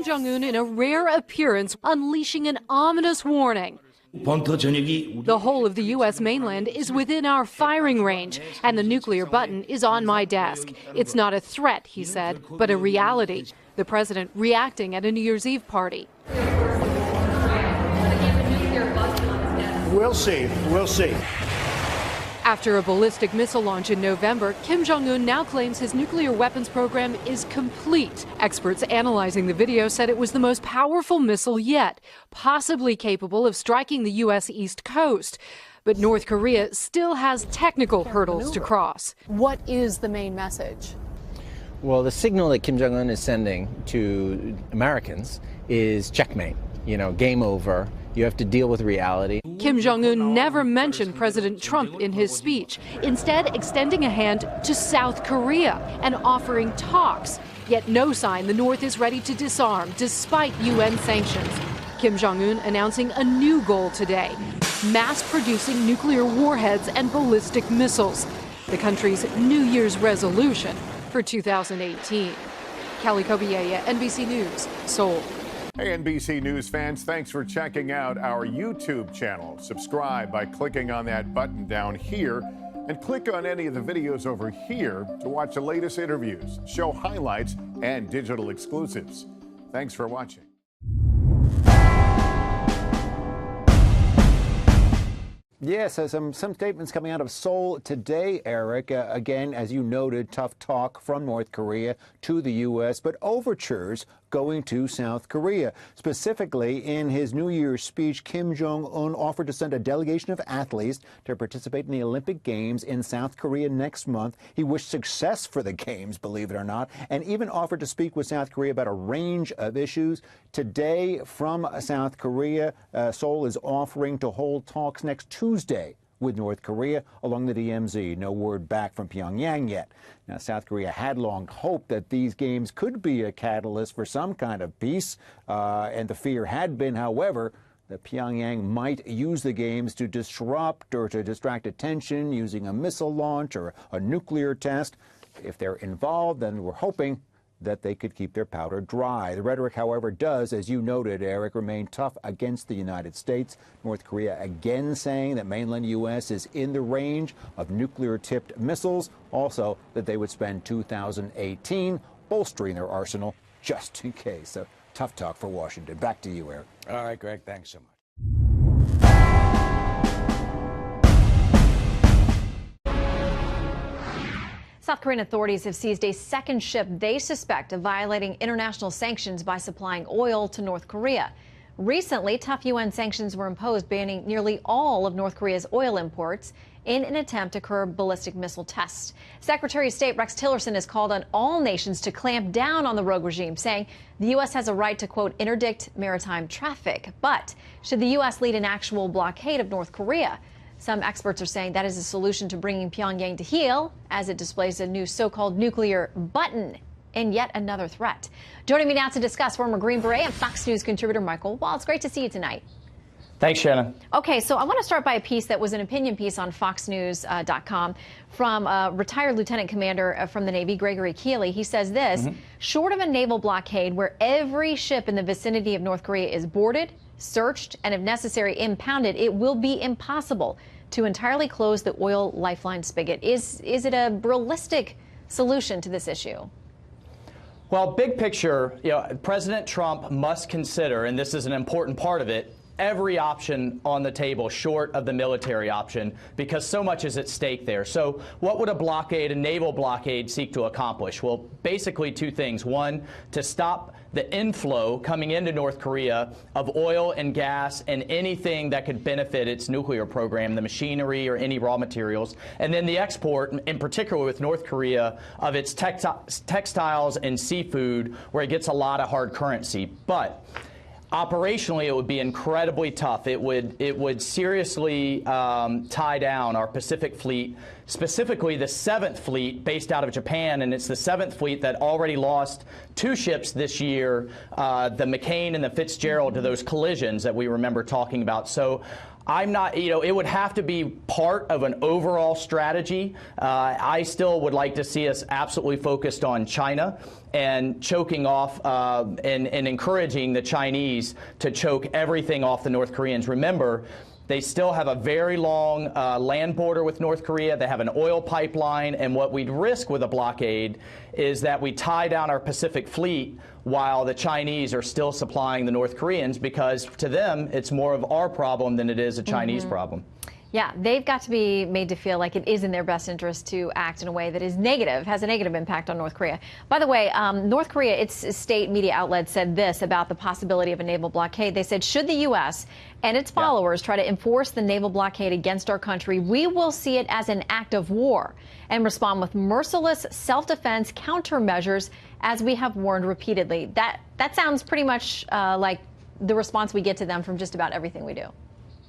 Jong-un in a rare appearance, unleashing an ominous warning. The whole of the U.S. mainland is within our firing range, and the nuclear button is on my desk. It's not a threat, he said, but a reality. The president reacting at a New Year's Eve party. We'll see. We'll see. After a ballistic missile launch in November, Kim Jong-un now claims his nuclear weapons program is complete. Experts analyzing the video said it was the most powerful missile yet, possibly capable of striking the U.S. East Coast. But North Korea still has technical hurdles to cross. What is the main message? Well, the signal that Kim Jong-un is sending to Americans is checkmate. You know, game over. You have to deal with reality. Kim Jong-un never mentioned President Trump in his speech, instead extending a hand to South Korea and offering talks. Yet no sign the North is ready to disarm despite UN sanctions. Kim Jong-un announcing a new goal today, mass-producing nuclear warheads and ballistic missiles, the country's New Year's resolution for 2018. Kelly Kobiella, NBC News, Seoul. Hey, NBC News fans, thanks for checking out our YouTube channel. Subscribe by clicking on that button down here and click on any of the videos over here to watch the latest interviews, show highlights, and digital exclusives. Thanks for watching. Yes, some statements coming out of Seoul today, Eric. Again, as you noted, tough talk from North Korea to the U.S., but overtures going to South Korea. Specifically, in his New Year's speech, Kim Jong-un offered to send a delegation of athletes to participate in the Olympic Games in South Korea next month. He wished success for the Games, believe it or not, and even offered to speak with South Korea about a range of issues. Today, from South Korea, Seoul is offering to hold talks next Tuesday with North Korea along the DMZ. No word back from Pyongyang yet. Now, South Korea had long hoped that these games could be a catalyst for some kind of peace, and the fear had been, however, that Pyongyang might use the games to disrupt or to distract attention using a missile launch or a nuclear test. If they're involved, then we're hoping that they could keep their powder dry. The rhetoric, however, does, as you noted, Eric, remain tough against the United States. North Korea again saying that mainland U.S. is in the range of nuclear-tipped missiles. Also, that they would spend 2018 bolstering their arsenal just in case. So, tough talk for Washington. Back to you, Eric. All right, Greg, thanks so much. South Korean authorities have seized a second ship they suspect of violating international sanctions by supplying oil to North Korea. Recently, tough UN sanctions were imposed, banning nearly all of North Korea's oil imports in an attempt to curb ballistic missile tests. Secretary of State Rex Tillerson has called on all nations to clamp down on the rogue regime, saying the U.S. has a right to, quote, interdict maritime traffic. But should the U.S. lead an actual blockade of North Korea? Some experts are saying that is a solution to bringing Pyongyang to heel, as it displays a new so-called nuclear button in yet another threat. Joining me now to discuss, former Green Beret and Fox News contributor Michael Wall. It's great to see you tonight. Thanks, Shannon. Okay, so I want to start by a piece that was an opinion piece on FoxNews.com from a retired lieutenant commander from the Navy, Gregory Keeley. He says this, short of a naval blockade where every ship in the vicinity of North Korea is boarded, searched, and if necessary, impounded, it will be impossible to entirely close the oil lifeline spigot. Is it a realistic solution to this issue? Well, big picture, President Trump must consider, and this is an important part of it, every option on the table short of the military option, because so much is at stake there. So what would a naval blockade seek to accomplish? Well, basically two things. One, to stop the inflow coming into North Korea of oil and gas and anything that could benefit its nuclear program, the machinery or any raw materials, and then the export, in particular with North Korea, of its textiles and seafood, where it gets a lot of hard currency. But operationally, it would be incredibly tough. It would seriously tie down our Pacific Fleet specifically the 7th Fleet based out of Japan, and it's the 7th Fleet that already lost 2 ships this year, the McCain and the Fitzgerald, to those collisions that we remember talking about. So I'm not, it would have to be part of an overall strategy. I still would like to see us absolutely focused on China and choking off and encouraging the Chinese to choke everything off the North Koreans. Remember, they still have a very long land border with North Korea. They have an oil pipeline, and what we'd risk with a blockade is that we tie down our Pacific Fleet while the Chinese are still supplying the North Koreans, because to them it's more of our problem than it is a Chinese problem. Yeah, they've got to be made to feel like it is in their best interest to act in a way that is negative, has a negative impact on North Korea. By the way, North Korea, its state media outlet said this about the possibility of a naval blockade. They said, should the U.S. and its followers try to enforce the naval blockade against our country, we will see it as an act of war and respond with merciless self-defense countermeasures, as we have warned repeatedly. That sounds pretty much like the response we get to them from just about everything we do.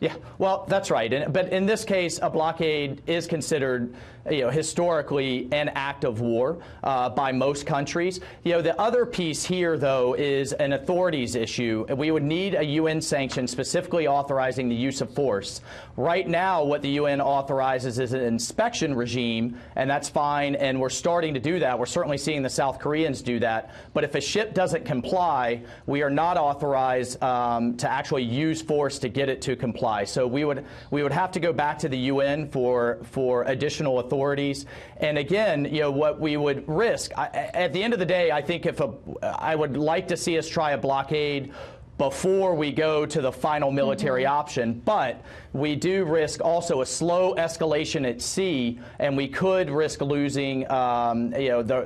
Yeah, well, that's right. But in this case, a blockade is considered, historically an act of war by most countries. The other piece here, though, is an authorities issue. We would need a UN sanction specifically authorizing the use of force. Right now, what the UN authorizes is an inspection regime, and that's fine, and we're starting to do that. We're certainly seeing the South Koreans do that. But if a ship doesn't comply, we are not authorized to actually use force to get it to comply. So we would have to go back to the UN for additional authorities. And again, what we would risk at the end of the day, I think I would like to see us try a blockade before we go to the final military option, but we do risk also a slow escalation at sea, and we could risk losing the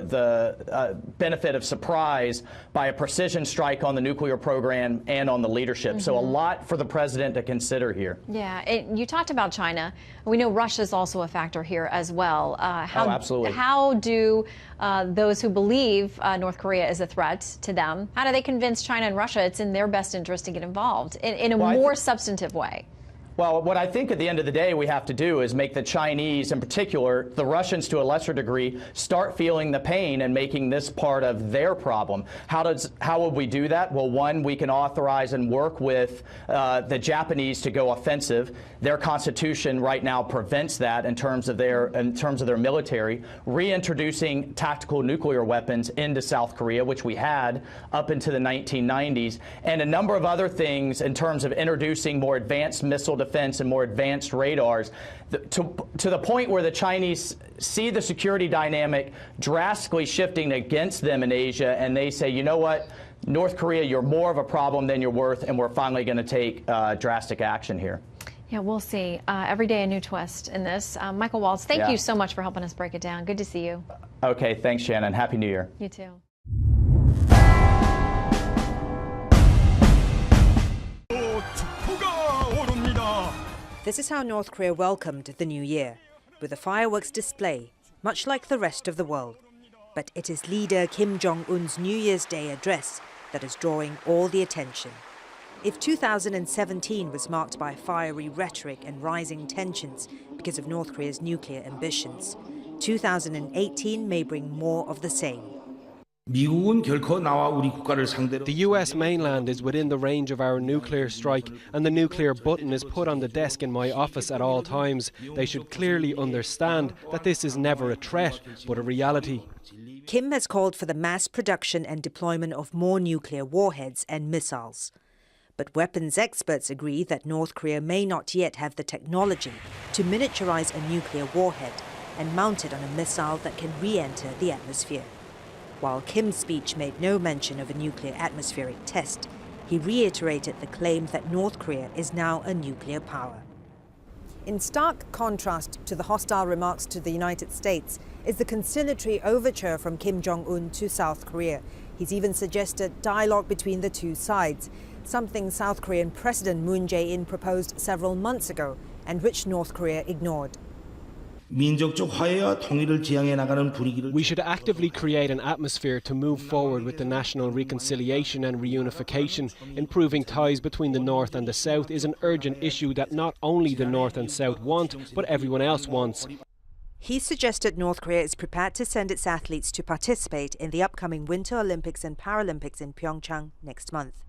benefit of surprise by a precision strike on the nuclear program and on the leadership. So a lot for the president to consider here. Yeah, you talked about China. We know Russia is also a factor here as well. Absolutely. How do those who believe North Korea is a threat to them, how do they convince China and Russia it's in their best interest to get involved in a more substantive way? Well, what I think at the end of the day we have to do is make the Chinese, in particular, the Russians to a lesser degree, start feeling the pain and making this part of their problem. How would we do that? Well, one, we can authorize and work with the Japanese to go offensive. Their constitution right now prevents that in terms of their military. Reintroducing tactical nuclear weapons into South Korea, which we had up into the 1990s, and a number of other things in terms of introducing more advanced missile defense and more advanced radars, to the point where the Chinese see the security dynamic drastically shifting against them in Asia, and they say, you know what, North Korea, you're more of a problem than you're worth, and we're finally going to take drastic action here. Yeah, we'll see. Every day a new twist in this. Michael Waltz, thank you so much for helping us break it down. Good to see you. Okay, thanks, Shannon. Happy New Year. You too. This is how North Korea welcomed the new year, with a fireworks display, much like the rest of the world. But it is leader Kim Jong-un's New Year's Day address that is drawing all the attention. If 2017 was marked by fiery rhetoric and rising tensions because of North Korea's nuclear ambitions, 2018 may bring more of the same. The US mainland is within the range of our nuclear strike, and the nuclear button is put on the desk in my office at all times. They should clearly understand that this is never a threat, but a reality. Kim has called for the mass production and deployment of more nuclear warheads and missiles. But weapons experts agree that North Korea may not yet have the technology to miniaturize a nuclear warhead and mount it on a missile that can re-enter the atmosphere. While Kim's speech made no mention of a nuclear atmospheric test, he reiterated the claim that North Korea is now a nuclear power. In stark contrast to the hostile remarks to the United States is the conciliatory overture from Kim Jong-un to South Korea. He's even suggested dialogue between the two sides, something South Korean President Moon Jae-in proposed several months ago and which North Korea ignored. We should actively create an atmosphere to move forward with the national reconciliation and reunification. Improving ties between the North and the South is an urgent issue that not only the North and South want, but everyone else wants. He suggested North Korea is prepared to send its athletes to participate in the upcoming Winter Olympics and Paralympics in Pyeongchang next month.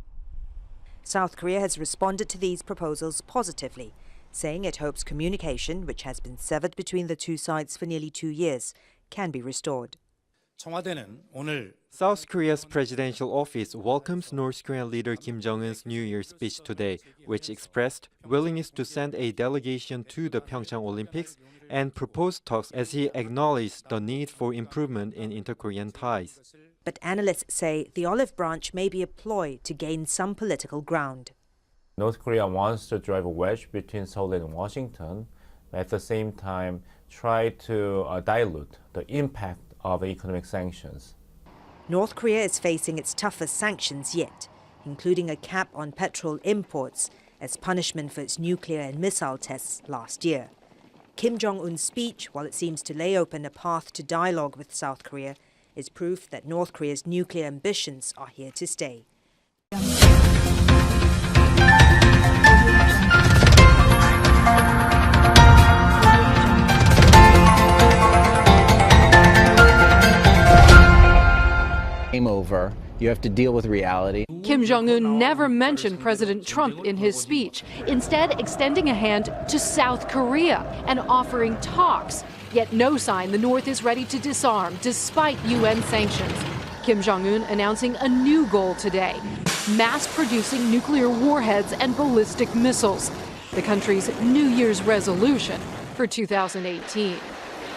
South Korea has responded to these proposals positively, saying it hopes communication, which has been severed between the two sides for nearly 2 years, can be restored. South Korea's presidential office welcomes North Korean leader Kim Jong-un's New Year's speech today, which expressed willingness to send a delegation to the Pyeongchang Olympics and proposed talks as he acknowledged the need for improvement in inter-Korean ties. But analysts say the olive branch may be a ploy to gain some political ground. North Korea wants to drive a wedge between Seoul and Washington, but at the same time try to dilute the impact of economic sanctions. North Korea is facing its toughest sanctions yet, including a cap on petrol imports as punishment for its nuclear and missile tests last year. Kim Jong-un's speech, while it seems to lay open a path to dialogue with South Korea, is proof that North Korea's nuclear ambitions are here to stay. Game over. You have to deal with reality. Kim Jong-un never mentioned President Trump in his speech, instead extending a hand to South Korea and offering talks. Yet no sign the North is ready to disarm despite UN sanctions. Kim Jong-un announcing a new goal today, mass-producing nuclear warheads and ballistic missiles, the country's New Year's resolution for 2018.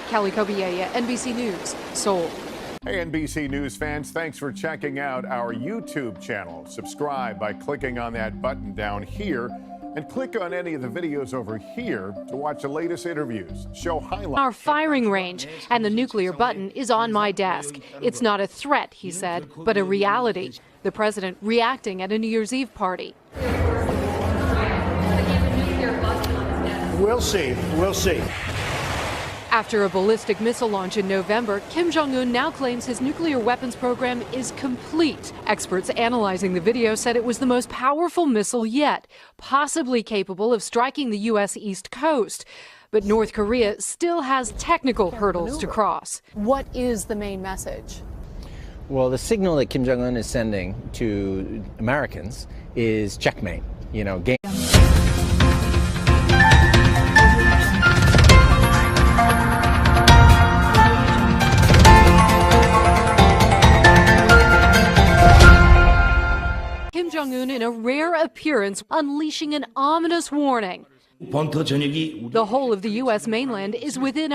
Kelly Kobiella, NBC News, Seoul. Hey, NBC News fans, thanks for checking out our YouTube channel. Subscribe by clicking on that button down here and click on any of the videos over here to watch the latest interviews, show highlights. Our firing range and the nuclear button is on my desk. It's not a threat, he said, but a reality. The president reacting at a New Year's Eve party. We'll see. We'll see. After a ballistic missile launch in November, Kim Jong-un now claims his nuclear weapons program is complete. Experts analyzing the video said it was the most powerful missile yet, possibly capable of striking the U.S. East Coast. But North Korea still has technical hurdles to cross. What is the main message? Well, the signal that Kim Jong-un is sending to Americans is checkmate. Game. Kim Jong-un, in a rare appearance, unleashing an ominous warning. The whole of the U.S. mainland is within